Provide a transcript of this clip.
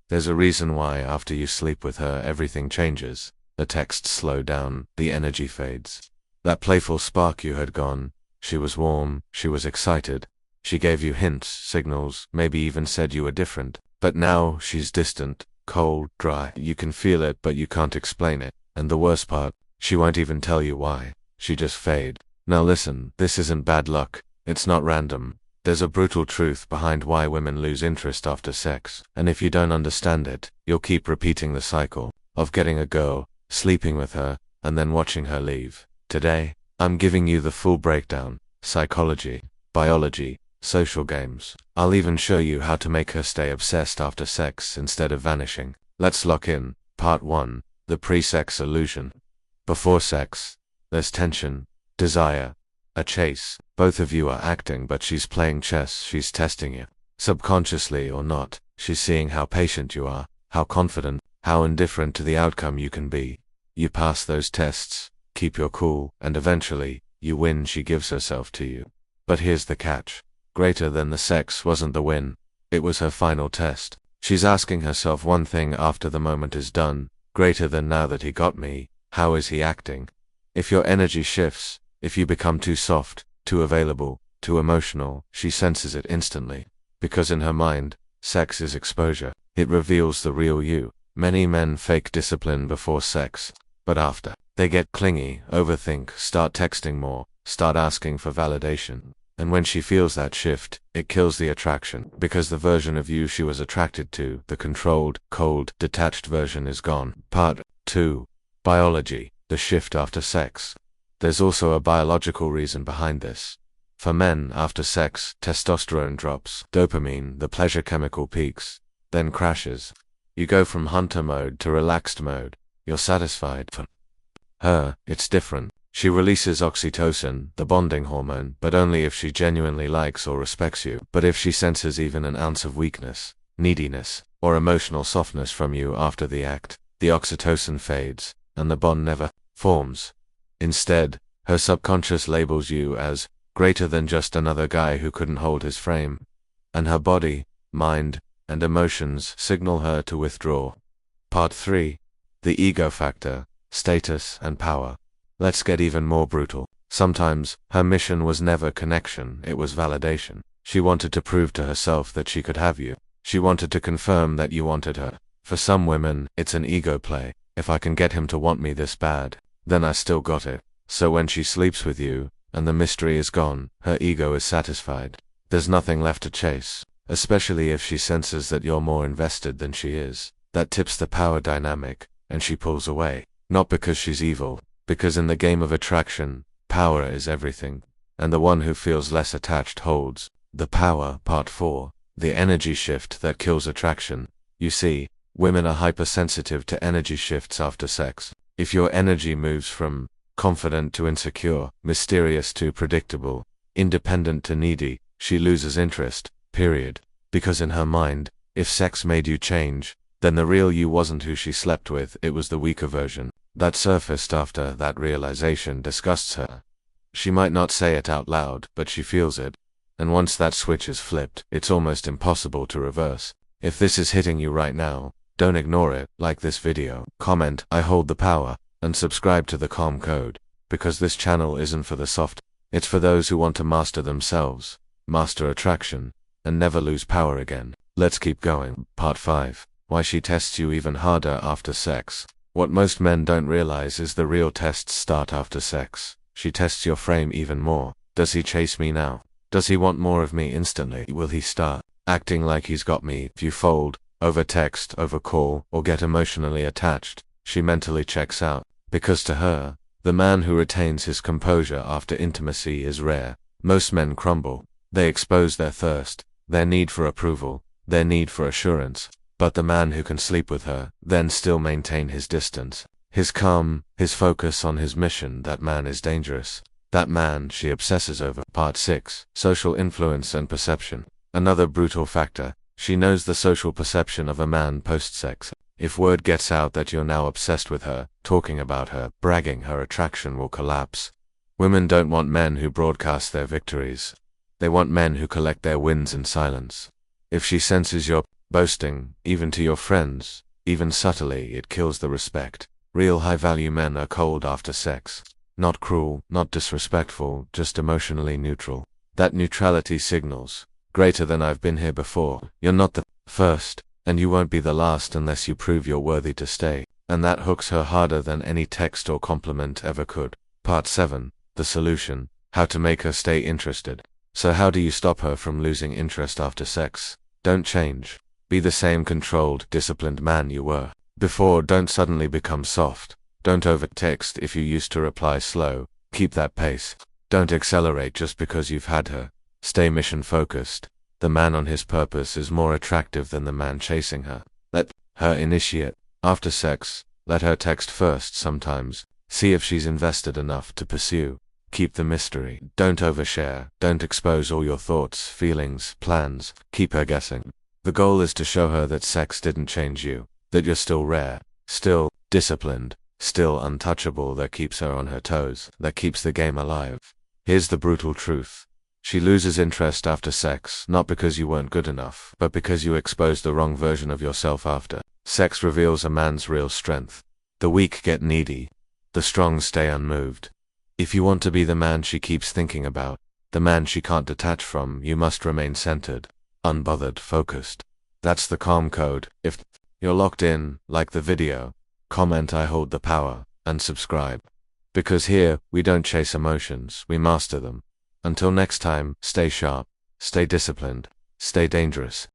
There's a reason why after you sleep with her everything changes. The texts slow down, the energy fades. That playful spark you had gone. She was warm, she was excited. She gave you hints, signals, maybe even said you were different. But now she's distant, cold, dry. You can feel it, but you can't explain it. And the worst part, she won't even tell you why. She just fade. Now listen, this isn't bad luck. It's not random. There's a brutal truth behind why women lose interest after sex. And if you don't understand it, you'll keep repeating the cycle of getting a girl, sleeping with her, and then watching her leave. Today, I'm giving you the full breakdown. Psychology, biology, social games. I'll even show you how to make her stay obsessed after sex instead of vanishing. Let's lock in. Part 1. The pre-sex illusion. Before sex, there's tension, desire, a chase. Both of you are acting, but she's playing chess. She's testing you. Subconsciously or not, she's seeing how patient you are, how confident, how indifferent to the outcome you can be. You pass those tests, keep your cool, and eventually, you win. She gives herself to you. But here's the catch. Greater than the sex wasn't the win. It was her final test. She's asking herself one thing after the moment is done. Greater than now that he got me, how is he acting? If your energy shifts, if you become too soft, too available, too emotional, she senses it instantly. Because in her mind, sex is exposure. It reveals the real you. Many men fake discipline before sex, but after, they get clingy, overthink, start texting more, start asking for validation. And when she feels that shift, it kills the attraction, because the version of you she was attracted to, the controlled, cold, detached version is gone. Part 2. Biology, the shift after sex. There's also a biological reason behind this. For men, after sex, testosterone drops, dopamine, the pleasure chemical peaks, then crashes. You go from hunter mode to relaxed mode. You're satisfied. For her, it's different. She releases oxytocin, the bonding hormone, but only if she genuinely likes or respects you. But if she senses even an ounce of weakness, neediness, or emotional softness from you after the act, the oxytocin fades, and the bond never forms. Instead, her subconscious labels you as greater than just another guy who couldn't hold his frame. And her body, mind, and emotions signal her to withdraw. Part 3. The ego factor, status, and power. Let's get even more brutal. Sometimes, her mission was never connection, it was validation. She wanted to prove to herself that she could have you. She wanted to confirm that you wanted her. For some women, it's an ego play. If I can get him to want me this bad, then I still got it. So when she sleeps with you, and the mystery is gone, her ego is satisfied. There's nothing left to chase, especially if she senses that you're more invested than she is. That tips the power dynamic, and she pulls away. Not because she's evil, because in the game of attraction, power is everything, and the one who feels less attached holds the power. Part 4. The energy shift that kills attraction. You see, women are hypersensitive to energy shifts after sex. If your energy moves from confident to insecure, mysterious to predictable, independent to needy, she loses interest, period. Because in her mind, if sex made you change, then the real you wasn't who she slept with, it was the weaker version. That surfaced after that realization disgusts her. She might not say it out loud, but she feels it. And once that switch is flipped, it's almost impossible to reverse. If this is hitting you right now, don't ignore it, like this video, comment, I hold the power, and subscribe to the Calm Code. Because this channel isn't for the soft, it's for those who want to master themselves, master attraction, and never lose power again. Let's keep going. Part 5. Why she tests you even harder after sex. What most men don't realize is the real tests start after sex. She tests your frame even more. Does he chase me now? Does he want more of me instantly? Will he start acting like he's got me? If you fold, over text, over call, or get emotionally attached, she mentally checks out. Because to her, the man who retains his composure after intimacy is rare. Most men crumble. They expose their thirst, their need for approval, their need for assurance. But the man who can sleep with her, then still maintain his distance, his calm, his focus on his mission, that man is dangerous. That man she obsesses over. Part 6. Social influence and perception. Another brutal factor. She knows the social perception of a man post-sex. If word gets out that you're now obsessed with her, talking about her, bragging, her attraction will collapse. Women don't want men who broadcast their victories. They want men who collect their wins in silence. If she senses you're Boasting, even to your friends, even subtly, it kills the respect. Real high-value men are cold after sex. Not cruel, not disrespectful, just emotionally neutral. That neutrality signals, greater than I've been here before. You're not the first, and you won't be the last unless you prove you're worthy to stay. And that hooks her harder than any text or compliment ever could. Part 7. The solution. How to make her stay interested. So how do you stop her from losing interest after sex? Don't change. Be the same controlled, disciplined man you were before. Don't suddenly become soft. Don't over-text if you used to reply slow. Keep that pace. Don't accelerate just because you've had her. Stay mission-focused. The man on his purpose is more attractive than the man chasing her. Let her initiate. After sex, let her text first sometimes. See if she's invested enough to pursue. Keep the mystery. Don't overshare. Don't expose all your thoughts, feelings, plans. Keep her guessing. The goal is to show her that sex didn't change you, that you're still rare, still disciplined, still untouchable. That keeps her on her toes, that keeps the game alive. Here's the brutal truth. She loses interest after sex, not because you weren't good enough, but because you exposed the wrong version of yourself after. Sex reveals a man's real strength. The weak get needy. The strong stay unmoved. If you want to be the man she keeps thinking about, the man she can't detach from, you must remain centered, unbothered, focused. That's the calm code. If you're locked in, like the video, comment "I hold the power," and subscribe. Because here, we don't chase emotions, we master them. Until next time, stay sharp, stay disciplined, stay dangerous.